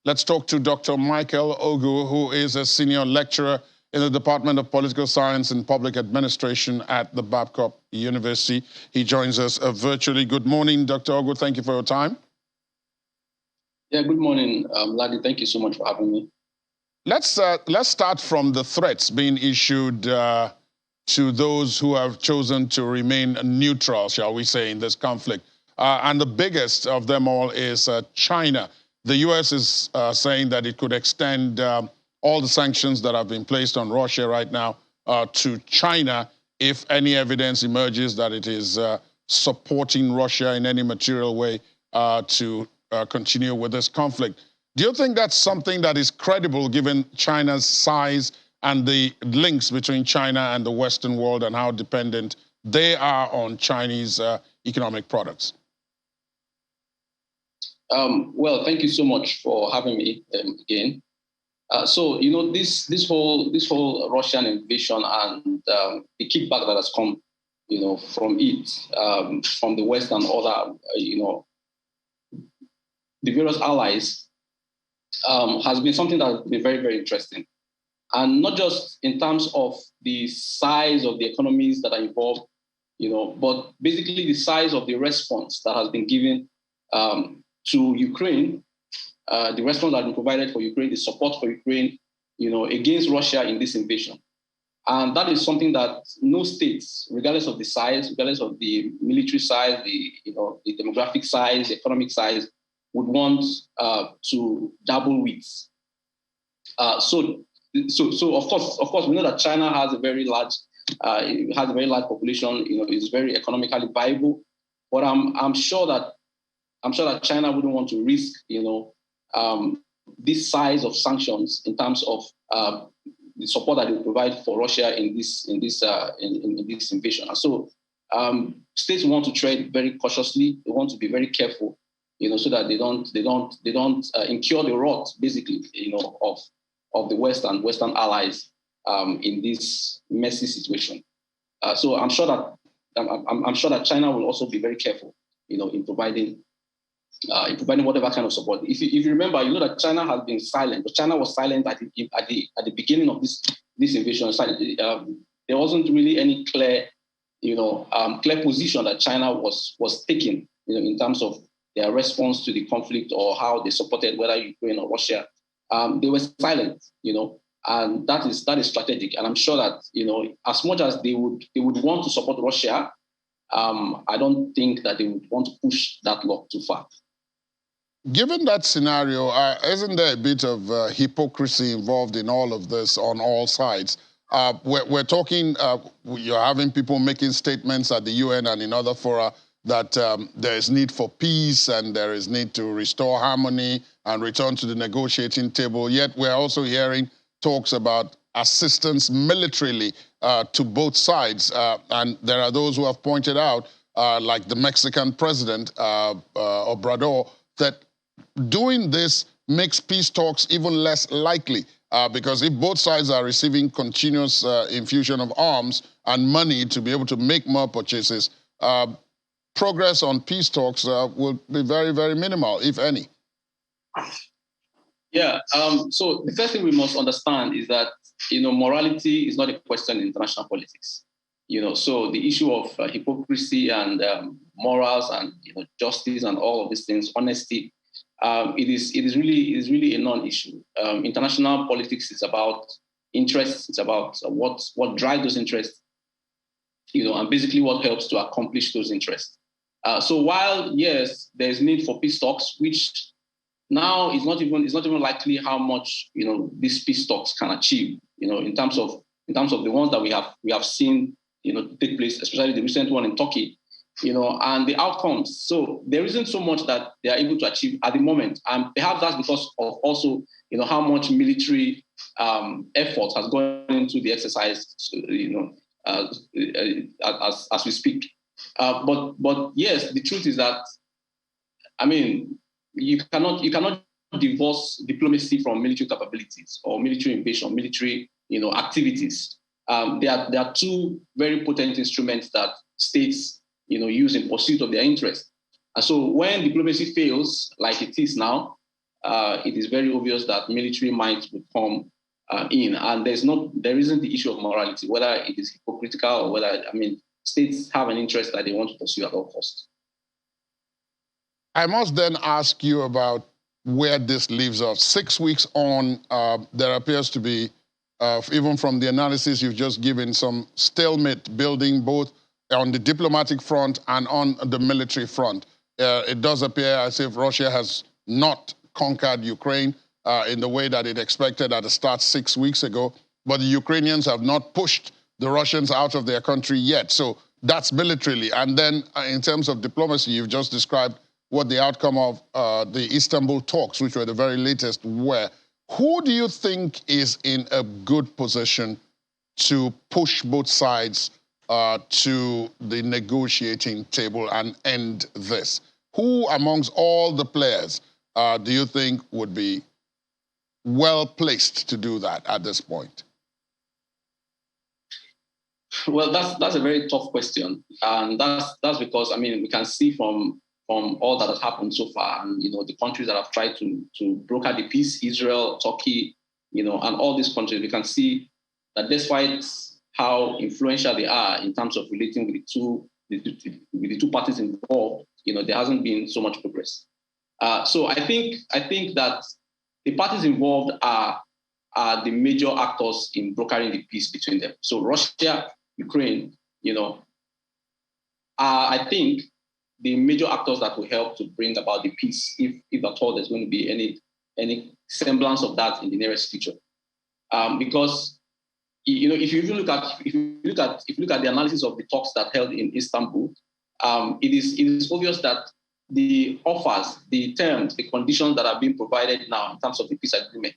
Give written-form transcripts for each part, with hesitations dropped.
Let's talk to Dr. Michael Ogu, who is a senior lecturer in the Department of Political Science and Public Administration at the Babcock University. He joins us virtually. Good morning, Dr. Ogu. Thank you for your time. Yeah, good morning, Ladi. Thank you so much for having me. Let's start from the threats being issued to those who have chosen to remain neutral, shall we say, in this conflict. And the biggest of them all is China. The U.S. is saying that it could extend all the sanctions that have been placed on Russia right now to China if any evidence emerges that it is supporting Russia in any material way to continue with this conflict. Do you think that's something that is credible given China's size and the links between China and the Western world and how dependent they are on Chinese economic products? Well, thank you so much for having me again. So, you know, this whole Russian invasion and the kickback that has come, you know, from it, from the West and other, you know, the various allies, has been something that has been very, very interesting. And not just in terms of the size of the economies that are involved, you know, but basically the size of the response that has been given to Ukraine, the response that has been provided for Ukraine, the support for Ukraine, you know, against Russia in this invasion. And that is something that no states, regardless of the size, regardless of the military size, the demographic size, the economic size, would want to dabble with. So of course, we know that China has a very large population. You know, is very economically viable. But I'm sure that China wouldn't want to risk, you know, this size of sanctions in terms of the support that they provide for Russia in this invasion. And so states want to tread very cautiously. They want to be very careful, you know, so that they don't incur the wrath, basically, you know, of the West and Western allies in this messy situation. So I'm sure that China will also be very careful, you know, in providing whatever kind of support. If you remember, you know that China has been silent, but China was silent at the beginning of this invasion. There wasn't really any clear position that China was taking, you know, in terms of their response to the conflict or how they supported whether Ukraine or Russia. They were silent, you know, and that is strategic. And I'm sure that, you know, as much as they would want to support Russia, I don't think that they would want to push that lock too far. Given that scenario, isn't there a bit of hypocrisy involved in all of this on all sides? We're talking, you're having people making statements at the UN and in other fora that there is need for peace and there is need to restore harmony and return to the negotiating table. Yet we're also hearing talks about assistance militarily to both sides. And there are those who have pointed out, like the Mexican president, Obrador, that doing this makes peace talks even less likely. Because if both sides are receiving continuous infusion of arms and money to be able to make more purchases, progress on peace talks will be very, very minimal, if any. Yeah. So the first thing we must understand is that, you know, morality is not a question in international politics. You know, so the issue of hypocrisy and morals and, you know, justice and all of these things, honesty, it is really a non-issue. International politics is about interests. It's about what drives those interests, you know, and basically what helps to accomplish those interests. So while yes, there is need for peace talks, which now is not even likely how much, you know, these peace talks can achieve, you know, in terms of the ones that we have seen, you know, take place, especially the recent one in Turkey, you know, and the outcomes. So there isn't so much that they are able to achieve at the moment, and perhaps that's because of also, you know, how much military effort has gone into the exercise, you know, as we speak. But yes, the truth is that, I mean, you cannot divorce diplomacy from military capabilities or military invasion, military, you know, activities. There are two very potent instruments that states, you know, use in pursuit of their interests. And so when diplomacy fails, like it is now, it is very obvious that military might would come in, and there isn't the issue of morality, whether it is hypocritical or whether, states have an interest that they want to pursue at all costs. I must then ask you about where this leaves us. 6 weeks on, there appears to be, even from the analysis you've just given, some stalemate building both on the diplomatic front and on the military front. It does appear as if Russia has not conquered Ukraine in the way that it expected at the start 6 weeks ago, but the Ukrainians have not pushed the Russians out of their country yet. So that's militarily. And then in terms of diplomacy, you've just described what the outcome of the Istanbul talks, which were the very latest, were. Who do you think is in a good position to push both sides to the negotiating table and end this? Who amongst all the players do you think would be well placed to do that at this point? Well, that's a very tough question, and that's because we can see from all that has happened so far, and the countries that have tried to broker the peace, Israel, Turkey, and all these countries, we can see that despite how influential they are in terms of relating with the two parties involved, there hasn't been so much progress. So I think that the parties involved are the major actors in brokering the peace between them. So Russia, Ukraine, I think the major actors that will help to bring about the peace, if at all there's going to be any semblance of that in the nearest future. Because if you look at the analysis of the talks that held in Istanbul, it is obvious that the offers, the terms, the conditions that are being provided now in terms of the peace agreement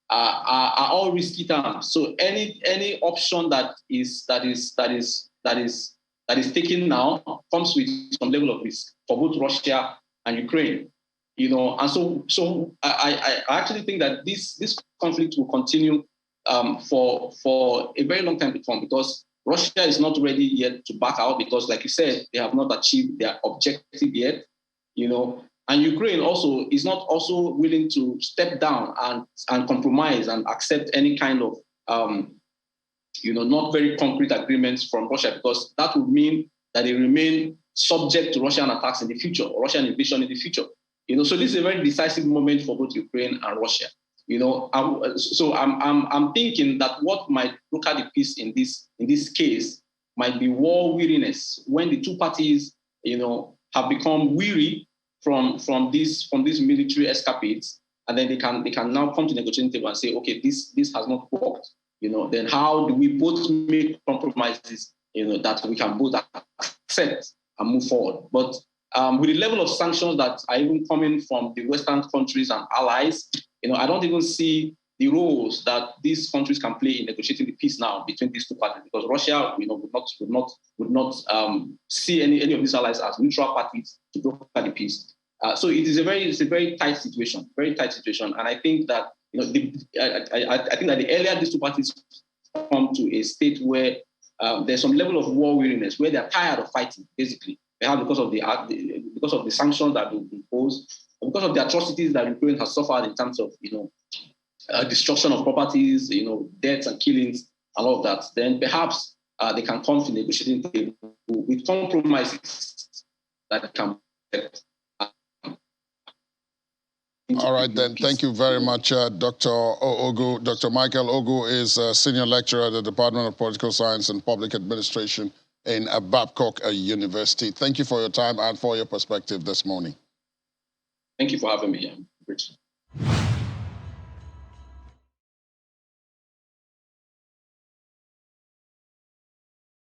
are all risky terms. So any option that is taken now comes with some level of risk for both Russia and Ukraine. And so I actually think that this conflict will continue for a very long time to come, because Russia is not ready yet to back out, because, like you said, they have not achieved their objective yet, and Ukraine also is not also willing to step down and compromise and accept any kind of not very concrete agreements from Russia, because that would mean that they remain subject to Russian attacks in the future, or Russian invasion in the future. So this is a very decisive moment for both Ukraine and Russia. So I'm thinking that what might broker the peace in this case might be war weariness, when the two parties, have become weary from these military escapades, and then they can now come to the negotiating table and say, okay, this has not worked. Then how do we both make compromises, that we can both accept and move forward? But with the level of sanctions that are even coming from the Western countries and allies, I don't even see the roles that these countries can play in negotiating the peace now between these two parties, because Russia, would not see any of these allies as neutral parties to broker the peace. So it's a very tight situation, and I think that I think that the earlier these two parties come to a state where there's some level of war weariness, where they're tired of fighting, basically, perhaps because of the sanctions that have been imposed, because of the atrocities that Ukraine has suffered in terms of destruction of properties, deaths and killings and all of that, then perhaps they can come to negotiating table with compromises that can. All right, then. Thank you very much, Dr. Ogu. Dr. Michael Ogu is a senior lecturer at the Department of Political Science and Public Administration in Babcock University. Thank you for your time and for your perspective this morning. Thank you for having me.